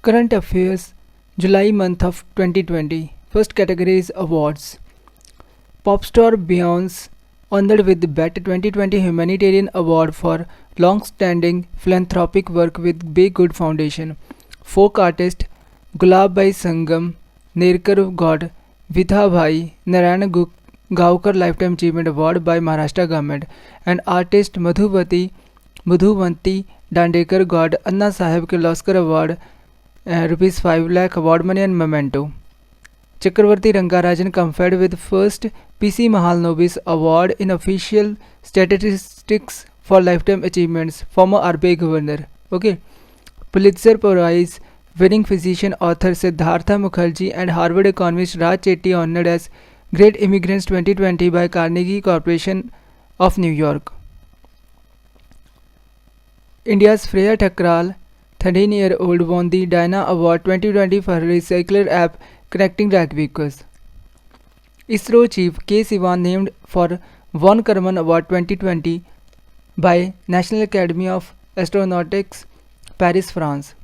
Current Affairs, July month of 2020. First category is awards. Pop star Beyonce honored with the BET 2020 Humanitarian Award for long-standing philanthropic work with Be Good Foundation. Folk artist Gulab Bhai Sangam Nerkar got Vidha Bhai Narayan Gaokar Lifetime Achievement Award by Maharashtra government, and artist Madhuvanti Dandekar got Anna Sahib Kirloskar Award, rupees 5 lakh award money and memento. Chakravarti Rangarajan conferred with first PC Mahalanobis Award in official statistics for lifetime achievements. Former RBI governor. Okay. Pulitzer Prize winning physician author Siddhartha Mukherjee and Harvard economist Raj Chetty honored as Great Immigrants 2020 by Carnegie Corporation of New York. India's Freya Thakral, 13-year-old, won the Dyna Award 2020 for her recycler app connecting track vehicles. ISRO chief K. Sivan named for Von Karman Award 2020 by National Academy of Astronautics, Paris, France.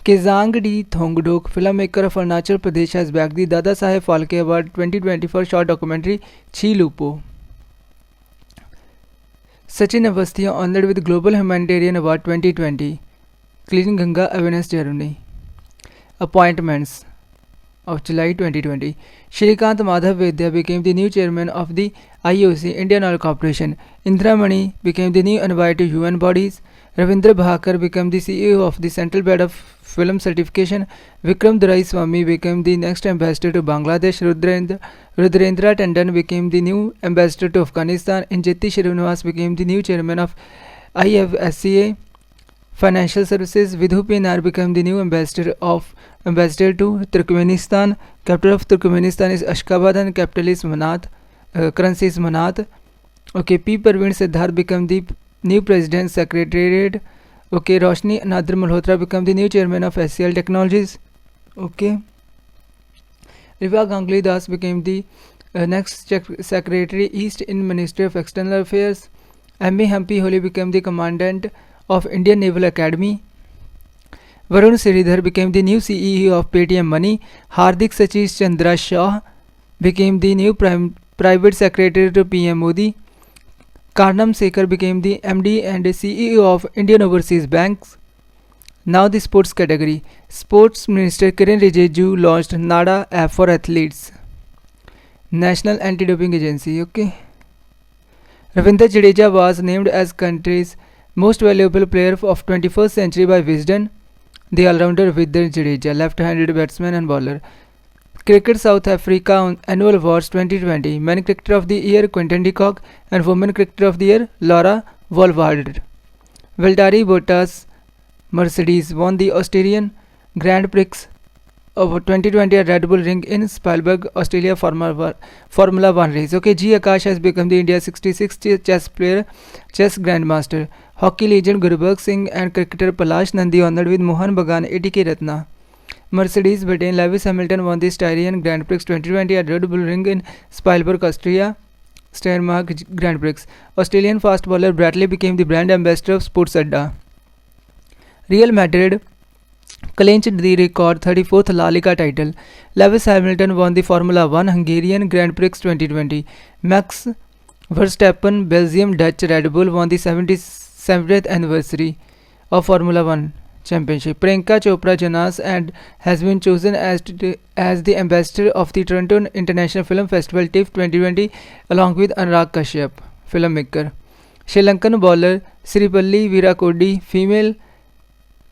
Kezang D. Thongdok, filmmaker of Arunachal Pradesh, has bagged the Dada Saheb Phalke Award 2020 for short documentary Chi Lupo. Sachin Avasthi honored with Global Humanitarian Award 2020. Clean Ganga Awareness Ceremony. Appointments of July 2020. Shrikant Madhav Vedya became the new chairman of the IOC, Indian Oil Corporation. Indra Mani became the new envoy to UN bodies. Ravindra Bhakar became the CEO of the Central Board of Film Certification. Vikram Durai Swami became the next ambassador to Bangladesh. Rudrendra Tandon became the new ambassador to Afghanistan. Injeti Srinivas became the new chairman of IFSCA Financial Services. Vidhu P.N.R. became the new ambassador to Turkmenistan. Capital of Turkmenistan is Ashgabat and capital is Manat. Currency is Manat. Okay, P. Parveen Siddharth became the new president secretariat. Okay, Roshni Nadir Malhotra became the new chairman of SCL Technologies. Okay, Riva Ganguly Das became the next secretary East in Ministry of External Affairs. M.A. Hampi Holi became the commandant of Indian Naval Academy. Varun Sridhar became the new CEO of Paytm Money. Hardik Satish Chandra Shah became the new private secretary to PM Modi. Karnam Sekhar became the MD and CEO of Indian Overseas Banks. Now the sports category. Sports Minister Kiren Rijiju launched NADA app for athletes. National Anti-Doping Agency. Okay. Ravindra Jadeja was named as country's most valuable player of 21st century by Wisden. The all-rounder Ravindra Jadeja, left-handed batsman and bowler. Cricket South Africa Annual Awards 2020. Men Cricketer of the Year Quinton de Kock and Women Cricketer of the Year Laura Wolvaarder. Valtteri Bottas Mercedes won the Australian Grand Prix of 2020 at Red Bull Ring in Spielberg, Australia Formula 1 race. Okay, G. Akash has become the India's 66th chess grandmaster. Hockey legend Gurbakh Singh and cricketer Palash Nandi honored with Mohan Bagan ATK Ratna. Mercedes-Benz Lewis Hamilton won the Styrian Grand Prix 2020 at Red Bull Ring in Spielberg, Austria. Steiermark Grand Prix. Australian fast bowler Bradley became the brand ambassador of Sports Adda. Real Madrid clinched the record 34th La Liga title. Lewis Hamilton won the Formula 1 Hungarian Grand Prix 2020. Max Verstappen Belgium Dutch Red Bull won the 77th anniversary of Formula 1 Championship. Priyanka Chopra Jonas and has been chosen as the ambassador of the Toronto International Film Festival TIFF 2020 along with Anurag Kashyap, filmmaker. Sri Lankan bowler Sripalli Virakodi, female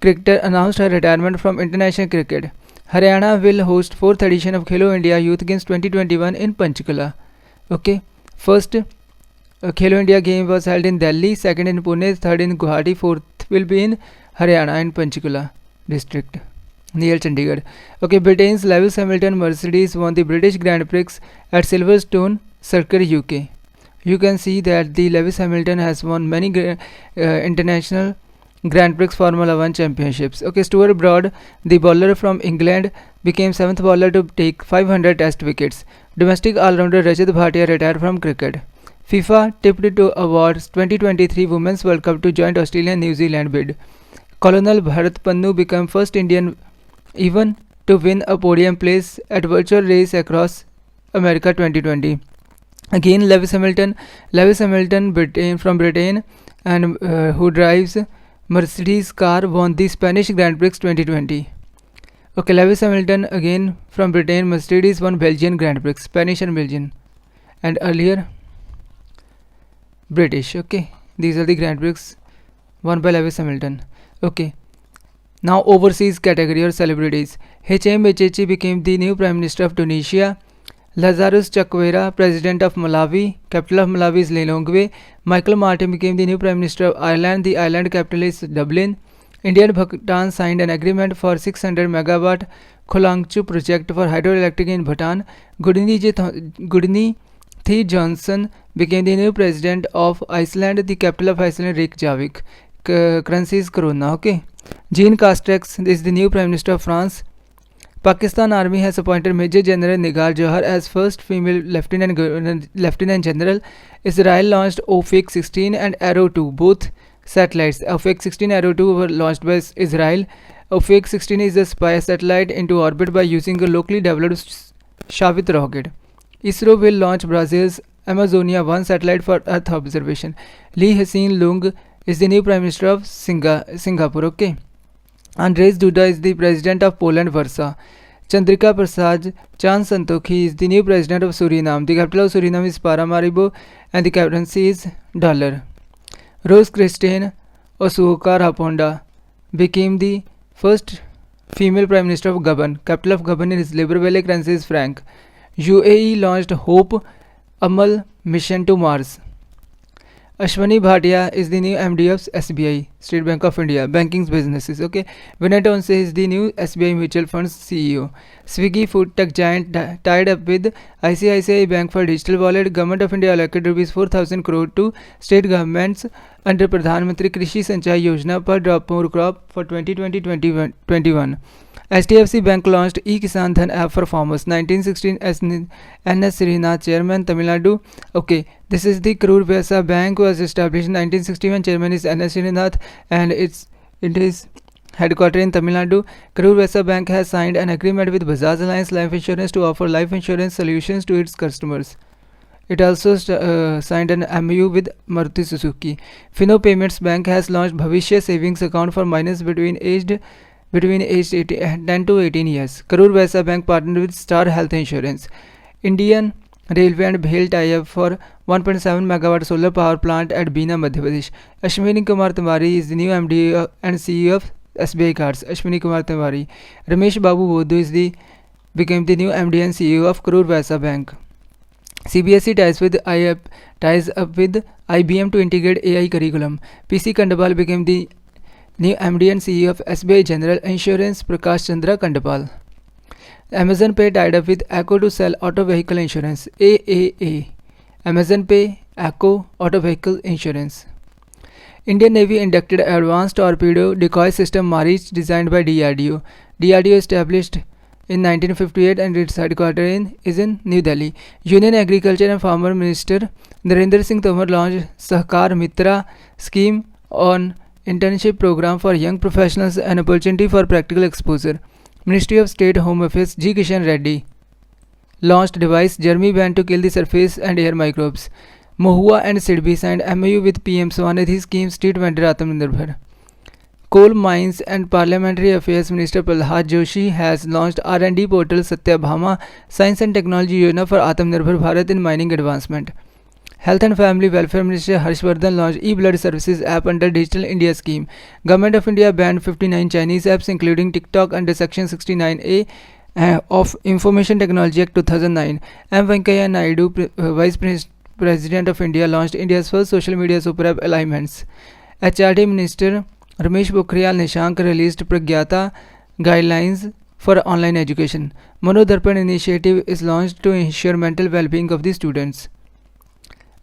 cricketer, announced her retirement from international cricket. Haryana will host 4th edition of Khelo India Youth Games 2021 in Panchkula. Okay, first Khelo India game was held in Delhi, second in Pune, third in Guwahati, fourth will be in Haryana in Panchkula district near Chandigarh. Okay, Britain's Lewis Hamilton Mercedes won the British Grand Prix at Silverstone Circuit, UK. You can see that the Lewis Hamilton has won many international Grand Prix Formula 1 championships. Okay, Stuart Broad, the bowler from England, became 7th bowler to take 500 test wickets. Domestic all-rounder Rajat Bhatia retired from cricket. FIFA tipped to awards 2023 Women's World Cup to joint Australia and New Zealand bid. Colonel Bharat Pannu became first Indian even to win a podium place at virtual race across America 2020. Again, Lewis Hamilton from Britain, and who drives Mercedes car, won the Spanish Grand Prix 2020. Okay, Lewis Hamilton again from Britain, Mercedes won Belgian Grand Prix, Spanish and Belgian, and earlier British. Okay, these are the Grand Prix won by Lewis Hamilton. Okay, now overseas category or celebrities. H.M. Bechechi became the new Prime Minister of Tunisia. Lazarus Chakwera, President of Malawi. Capital of Malawi is Lilongwe. Michael Martin became the new Prime Minister of Ireland. The island capital is Dublin. India and Bhutan signed an agreement for 600 megawatt Kholangchu project for hydroelectric in Bhutan. Gudni Thi Johnson became the new President of Iceland. The capital of Iceland Reykjavik. Currency is Corona. Okay. Jean Castex is the new Prime Minister of France. Pakistan Army has appointed Major General Nigar Johar as first female Lieutenant General. Israel launched Ophir 16 and Arrow 2, both satellites. Ophir 16 and Arrow 2 were launched by Israel. Ophir 16 is a spy satellite into orbit by using a locally developed Shavit rocket. ISRO will launch Brazil's Amazonia 1 satellite for Earth observation. Lee Hsien Loong is the new Prime Minister of Singapore. Okay. Andrzej Duda is the President of Poland, Warsaw. Chandrika Prasad Chand Santokhi is the new President of Suriname. The capital of Suriname is Paramaribo and the currency is dollar. Rose Christine Osuoka Raponda became the first female Prime Minister of Gabon. Capital of Gabon is Libreville, currency is franc. UAE launched Hope Amal mission to Mars. Ashwani Bhatia is the new MD of SBI, State Bank of India, banking businesses. Okay, Vinay Tonse is the new SBI Mutual Funds CEO. Swiggy food tech giant tied up with ICICI Bank for digital wallet. Government of India allocated rupees 4,000 crore to state governments under Pradhan Mantri Krishi Sanchai Yojana per crop for 2020-21. HDFC Bank launched E-Kisan Dhan app for farmers. 1916 NS Srinath, Chairman, Tamil Nadu. Okay, this is the Karur Vyasa Bank, was established in 1961. Chairman is NS Srinath and it is headquartered in Tamil Nadu. Karur Vyasa Bank has signed an agreement with Bajaj Allianz Life Insurance to offer life insurance solutions to its customers. It also signed an MOU with Maruti Suzuki. Fino Payments Bank has launched Bhavishya Savings Account for minors between aged 10 to 18 years. Karur Vyasa Bank partnered with Star Health Insurance. Indian Railway and BHEL tie-up for 1.7 megawatt solar power plant at Bina, Madhya Pradesh. Ashwini Kumar Tiwari is the new MD and CEO of SBI Cards. Ashwini Kumar Tiwari. Ramesh Babu Bodhu became the new MD and CEO of Karur Vyasa Bank. CBSE ties up with IBM to integrate AI curriculum. PC Kandapal became the new MD and CEO of SBI General Insurance, Prakash Chandra Kandapal. Amazon Pay tied up with ACO to sell auto vehicle insurance. AAA. Amazon Pay, ACO, auto vehicle insurance. Indian Navy inducted advanced torpedo decoy system Marich designed by DRDO. DRDO established in 1958 and its headquarters is in New Delhi. Union Agriculture and Farmer Minister Narendra Singh Tomar launched Sahkar Mitra scheme on internship program for young professionals and opportunity for practical exposure. Ministry of State Home Affairs G. Kishan Reddy launched device Germi ban to kill the surface and air microbes. Mohua and Sidbi signed MOU with PM Swanidhi scheme State Vendor Atmanirbhar. Coal Mines and Parliamentary Affairs Minister Prahlad Joshi has launched R&D portal Satyabhama Science and Technology Yojana for Atmanirbhar Bharat in mining advancement. Health and Family Welfare Minister Harshvardhan launched e-blood services app under Digital India scheme. Government of India banned 59 Chinese apps including TikTok under Section 69A of Information Technology Act 2009. M. Venkaiah Naidu, Vice President of India, launched India's first social media super app Elements. HRD Minister Ramesh Pokhriyal Nishank released Pragyata guidelines for online education. Manodarpan initiative is launched to ensure mental well-being of the students.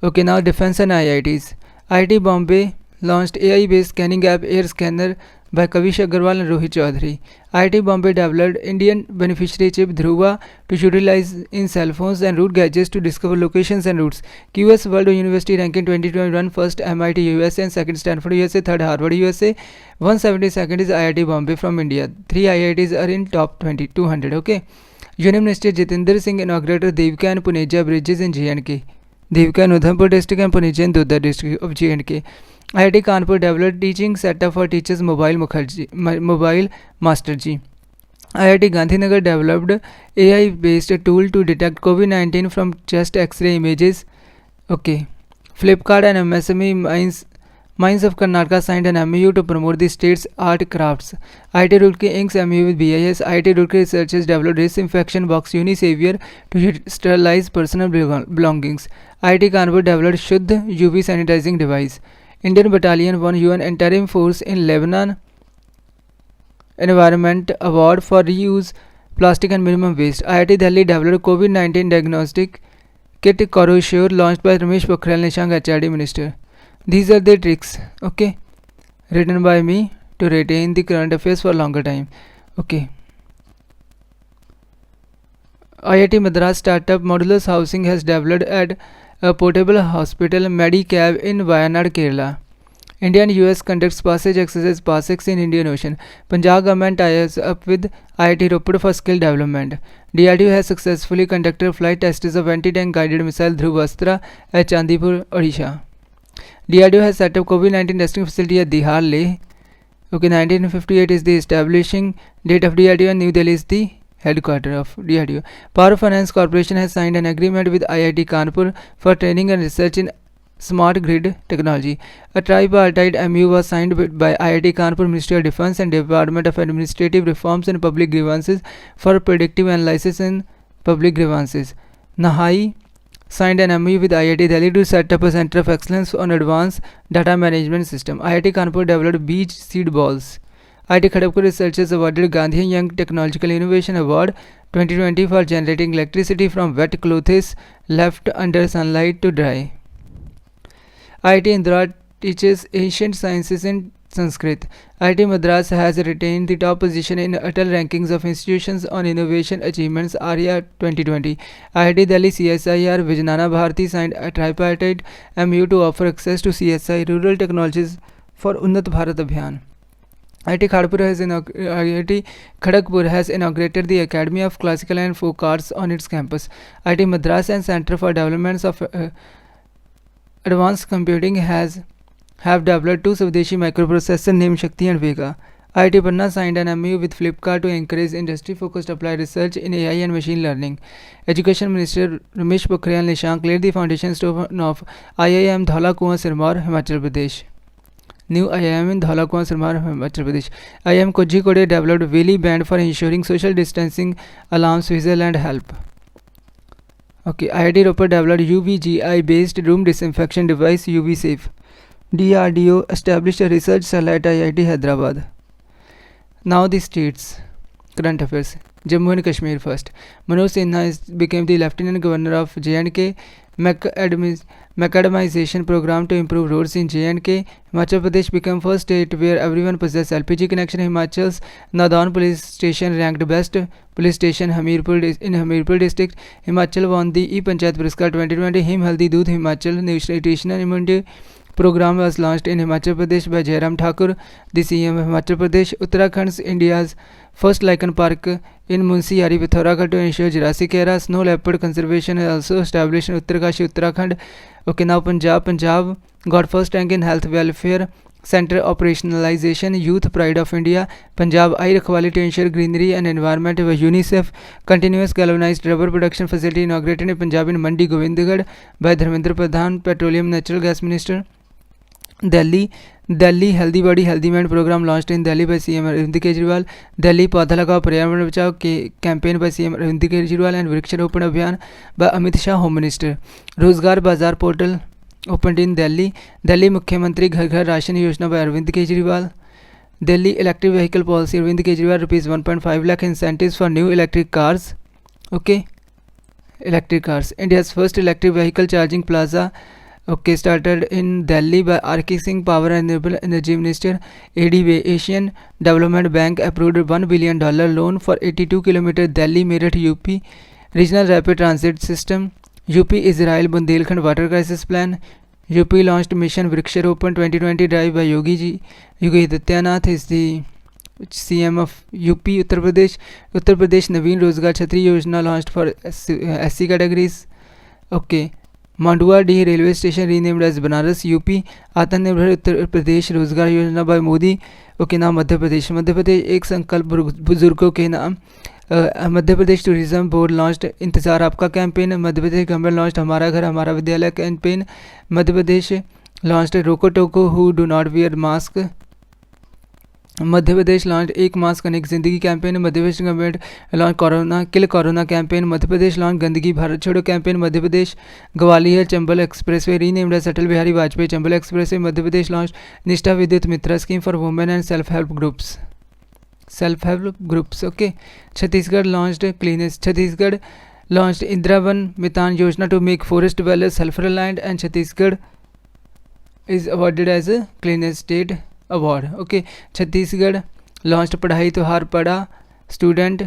Okay, now defense and IITs. IIT Bombay launched AI-based scanning app Air Scanner by Kavish Agarwal and Rohit Chaudhary. IIT Bombay developed Indian beneficiary chip Dhruva to utilize in cell phones and route gadgets to discover locations and routes. QS World University ranking 2021 first MIT USA and second Stanford USA, third Harvard USA, 172nd is IIT Bombay from India. 3 IITs are in top 200. Okay. Union Minister Jitendra Singh inaugurated Devika and Puneja bridges in J&K. Devika in Udhampur district and Puneja in Dodda district of J&K. IIT Kanpur developed teaching setup for teachers Mobile Master Ji. IIT Gandhinagar developed AI-based tool to detect COVID-19 from chest X-ray images. Okay. Flipkart and MSME Mines of Karnataka signed an MOU to promote the state's art crafts. IIT Roorkee inks MOU with BIS. IIT Roorkee researchers developed disinfection box Unisavior to sterilize personal belongings. IIT Kanpur developed Shuddh UV sanitizing device. Indian battalion won UN Interim Force in Lebanon Environment Award for reuse plastic and minimum waste. IIT Delhi developed COVID-19 diagnostic kit Corosure launched by Ramesh Pokhriyal Nishank, HRD Minister. These are the tricks, okay, written by me to retain the current affairs for a longer time. Okay. IIT Madras startup Modulus Housing has developed at a portable hospital Medicab in Wayanad, Kerala. India and US conducts passage exercise PASSEX in Indian Ocean. Punjab government ties up with IIT Ropar for skill development. DRDO has successfully conducted flight tests of anti-tank guided missile Dhruvastra at Chandipur, Odisha. DRDO has set up COVID-19 testing facility at Dihar, Leh. Okay, 1958 is the establishing date of DRDO and New Delhi is the headquarters of DRDO. Power Finance Corporation has signed an agreement with IIT Kanpur for training and research in smart grid technology. A tripartite MOU was signed by IIT Kanpur, Ministry of Defence and Department of Administrative Reforms and Public Grievances for predictive analysis in public grievances. Nahai signed an MOU with IIT Delhi to set up a Center of Excellence on Advanced Data Management System. IIT Kanpur developed beach seed balls. IIT Kharagpur researchers awarded Gandhi Young Technological Innovation Award 2020 for generating electricity from wet clothes left under sunlight to dry. IIT Indore teaches ancient sciences in Sanskrit. IIT Madras has retained the top position in Atal rankings of institutions on innovation achievements ARIA 2020. IIT Delhi CSIR Vijnana Bharati signed a tripartite MOU to offer access to CSI rural technologies for Unnat Bharat Abhiyan. IIT Kharagpur has inaugurated the Academy of Classical and Folk Arts on its campus. IIT Madras and Center for Development of Advanced Computing have developed two Swadeshi microprocessors named Shakti and Vega. IIT Patna signed an MOU with Flipkart to encourage industry-focused applied research in AI and machine learning. Education Minister Ramesh Pokhriyal Nishank laid the foundation stone of IIM Dhaula Kuan Sirmaur, Himachal Pradesh. New IIM in Dhaula Kuan Sirmaur, Himachal Pradesh. IIM Kozhikode developed Wheelie band for ensuring social distancing, alarms, whistle and help. Okay, IIT Ropar developed UVGI-based room disinfection device UV Safe. DRDO established a research cell at IIT Hyderabad. Now the states. Current affairs. Jammu and Kashmir first. Manoj Sinha became the Lieutenant Governor of J&K. Macadamization program to improve roads in J&K. Himachal Pradesh became first state where everyone possesses LPG connection. Himachal's Nadan police station ranked best police station in Hamirpur district. Himachal won the E-Panchayat Puraskar 2020. Him Haldi Doodh Himachal Nutritional Immunity program was launched in Himachal Pradesh by Jairam Thakur, the CM of Himachal Pradesh. Uttarakhand's India's first lichen park in Munsi-Ari Pithoragarh to ensure Jurassic era snow leopard conservation is also established in Uttarkashi, Uttarakhand. Okay, now Punjab got first rank in health welfare center operationalization. Youth Pride of India. Punjab Eye Rakhwali to ensure greenery and environment by UNICEF. Continuous galvanized rubber production facility inaugurated in Punjab in Mandi Govindgarh by Dharmendra Pradhan, Petroleum Natural Gas Minister. Delhi Healthy Body Healthy Mind program launched in Delhi by CM Arvind Kejriwal. Delhi Paudha Lagao Paryavarn Bachao campaign by CM Arvind Kejriwal and Vriksharopan Abhiyan by Amit Shah, Home Minister. Rozgar Bazaar portal opened in Delhi. Delhi Mukhyamantri Ghar Ghar Ration Yojana by Arvind Kejriwal. Delhi Electric Vehicle Policy Arvind Kejriwal rupees 1.5 lakh incentives for new electric cars. Okay, electric cars. India's first electric vehicle charging plaza Okay, started in Delhi by RK Singh, Power and Renewable Energy Minister. ADB, Asian Development Bank approved $1 billion loan for 82-kilometer Delhi Meerut UP Regional Rapid Transit System. UP Israel Bundelkhand Water Crisis Plan. UP launched Mission Vriksharopan 2020 drive by Yogi Adityanath is the CM of UP. Uttar Pradesh Naveen Rozgar Chhatri Yojana launched for SC categories. Okay. Manduadih railway station renamed as Banaras. UP Atmanirbhar Uttar प्रदेश रोजगार योजना bye Modi. Okay नाम मध्य प्रदेश. मध्य प्रदेश एक संकल्प बुजुर्गों के नाम. Madhya Pradesh tourism board launched इंतज़ार आपका campaign. Madhya Pradesh government launched हमारा घर हमारा विद्यालय campaign. Madhya Pradesh launched Roko Toko who do not wear mask. Madhya Pradesh launch Ek mask Anek Zindagi campaign. Madhya Pradesh government launch corona kill corona campaign. Madhya Pradesh launch Gandagi Bharat Chhodo campaign. Madhya Pradesh Gwalior Chambal expressway renamed as Atal Bihari Vajpayee Chambal expressway. Madhya Pradesh launch Nishtha Vidyut Mitra scheme for women and self help groups. Okay. Chhattisgarh launched cleanest. Chhattisgarh launched Indira Van Mitan Yojana to make forest dwellers self reliant and Chhattisgarh is awarded as a cleanest state award. Okay. Chhattisgarh launched पढ़ाई तो हार पड़ा student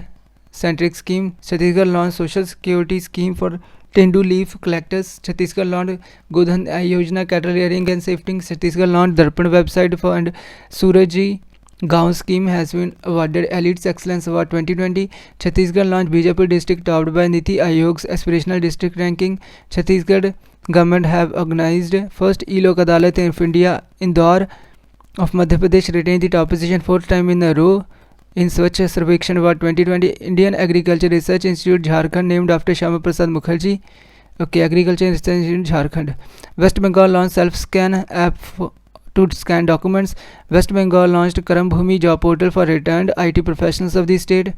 centric scheme. Chhattisgarh launch social security scheme for tendu leaf collectors. Chhattisgarh launch Godhan Yojana cattle rearing and safety. Chhattisgarh launch Darpan website for and Suraji Gaon scheme has been awarded Elets excellence award 2020. Chhattisgarh launch Bijapur district topped by NITI Aayog's aspirational district ranking. Chhattisgarh government have organised first ई लोक अदालत in India. Indore of Madhya Pradesh retained the top position fourth time in a row in Swachh Sarvekshan Award 2020. Indian Agriculture Research Institute Jharkhand named after Shyama Prasad Mukherjee. Okay, Agriculture Research Institute Jharkhand. West Bengal launched self-scan app to scan documents. West Bengal launched Karam Bhumi job portal for returned IT professionals of the state.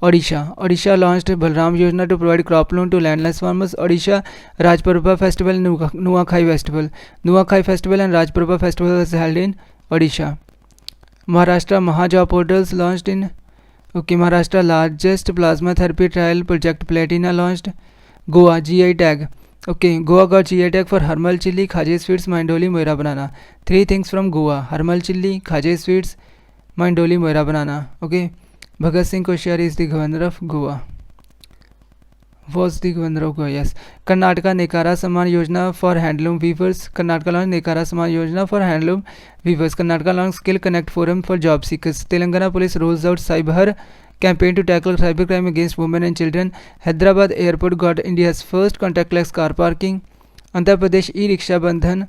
Odisha launched Balram Yojana to provide crop loan to landless farmers. Odisha Rajparva Festival, Nuakhai Festival. Nuakhai Festival and Rajparva Festival was held in Odisha. Maharashtra Mahajob portals launched in Maharashtra largest plasma therapy trial project Platina launched. Goa GI tag. Goa got GI tag for Harmal chilli, Khaje sweets, Mindoli, Moira banana. 3 things from Goa: Harmal chilli, Khaje sweets, Mindoli, Moira banana. Okay. Bhagat Singh Koshiyari is the governor of Goa. Was the governor of Goa, yes. Karnataka Nekara Samman Yojana for handloom weavers. Karnataka launched Nekara Samman Yojana for handloom weavers. Karnataka launched Skill Connect Forum for job seekers. Telangana police rolls out Cyber campaign to tackle cybercrime against women and children. Hyderabad airport got India's first contactless car parking. Andhra Pradesh E-Ricksha Bandhan,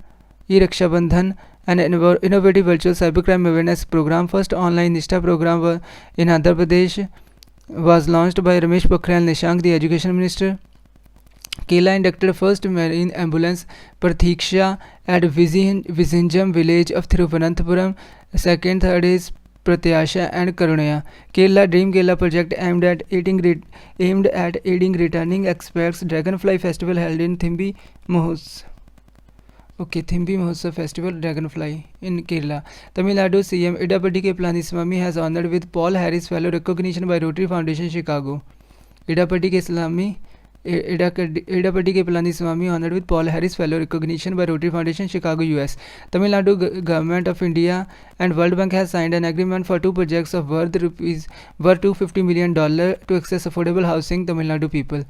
an innovative virtual cybercrime awareness program. First online Nishtha program in Andhra Pradesh was launched by Ramesh Pokhriyal Nishank, the education minister. Kerala inducted first marine ambulance Prathiksha at Vizinjam village of Thiruvananthapuram. Second, third is Pratyasha and Karunaya. Kerala Dream Kerala project aimed at aiding returning expats. Dragonfly festival held in Thimbi Mahotsav. Thimbi Mahotsav festival Dragonfly in Kerala. Tamil Nadu CM Idapati K. Palaniswamy has honored with Paul Harris Fellow recognition by Rotary Foundation Chicago. Idapati K. Palaniswamy honored with Paul Harris Fellow recognition by Rotary Foundation Chicago, US. Tamil Nadu Government of India and World Bank has signed an agreement for 2 projects of worth $250 million to access affordable housing Tamil Nadu people.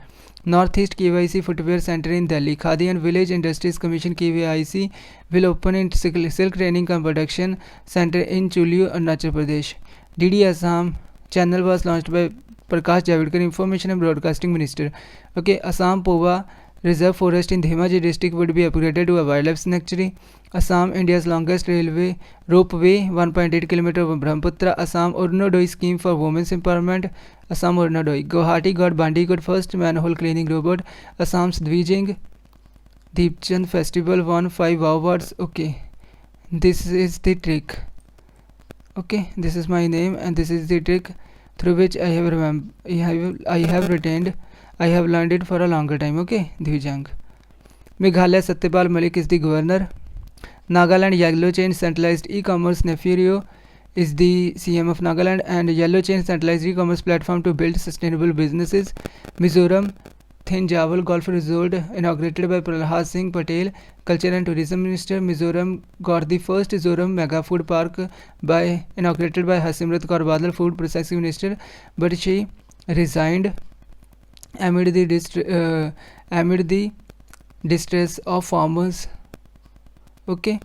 Northeast KYC Footwear Center in Delhi. Khadi and Village Industries Commission KYC will open in silk training and production center in Chuliu, Arunachal Pradesh. DD Assam channel was launched by Prakash Javadekar, Information and Broadcasting Minister. Assam Pova Reserve Forest in Dhemaji district would be upgraded to a wildlife sanctuary. Assam, India's longest ropeway, 1.8 km over Brahmaputra. Assam Orunodoi scheme for women's empowerment. Assam Orunodoi. Guwahati got Bandigut first manhole cleaning robot. Assam's Dvijing Deepchand festival won 5 awards. This is the trick. This is my name and this is the trick through which I have learned it for a longer time. Dvijang. Meghalaya Satyapal Malik is the governor. Nagaland Yellow Chain Centralized E-Commerce Nefario is the CM of Nagaland and Yellow Chain Centralized E-Commerce Platform to build sustainable businesses. Mizoram Thenjawal Golf Resort inaugurated by Prahlad Singh Patel, Culture and Tourism Minister. Mizoram got the first Mizoram Mega Food Park inaugurated by Harsimrat Kaur Badal, Food Processing Minister, but she resigned amid the distress of farmers. Okay,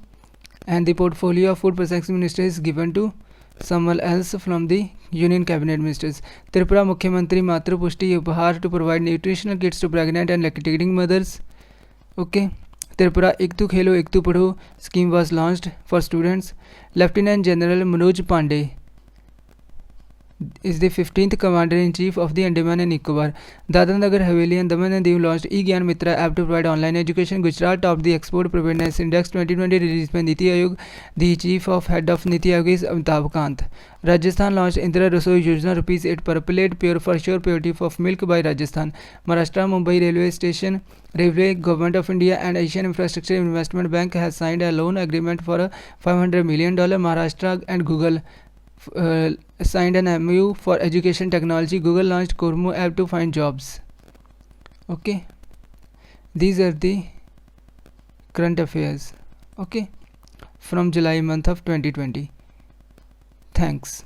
and the portfolio of Food Processing Minister is given to someone else from the Union Cabinet Ministers. Tripura Mukhyamantri Matru Pushti Upahar to provide nutritional kits to pregnant and lactating mothers. Okay. Tripura Ektu Khelo Ektu Padho scheme was launched for students. Lieutenant General Manoj Pandey is the 15th Commander-in-Chief of the Andaman and Nicobar. Dadra Nagar Haveli and Daman and Diu launched eGyan Mitra app to provide online education. Gujarat topped the Export Preparedness Index 2020 released by Niti Aayog. The Chief of Head of Niti Aayog is Amitabh Kant. Rajasthan launched Indira Rasoi Yojana ₹8 per plate pure for sure purity of milk by Rajasthan. Maharashtra Mumbai Railway Government of India and Asian Infrastructure Investment Bank has signed a loan agreement for a $500 million. Maharashtra and Google signed an MOU for education technology. Google launched Kurmu app to find jobs. Okay, these are the current affairs. Okay, from July month of 2020. Thanks.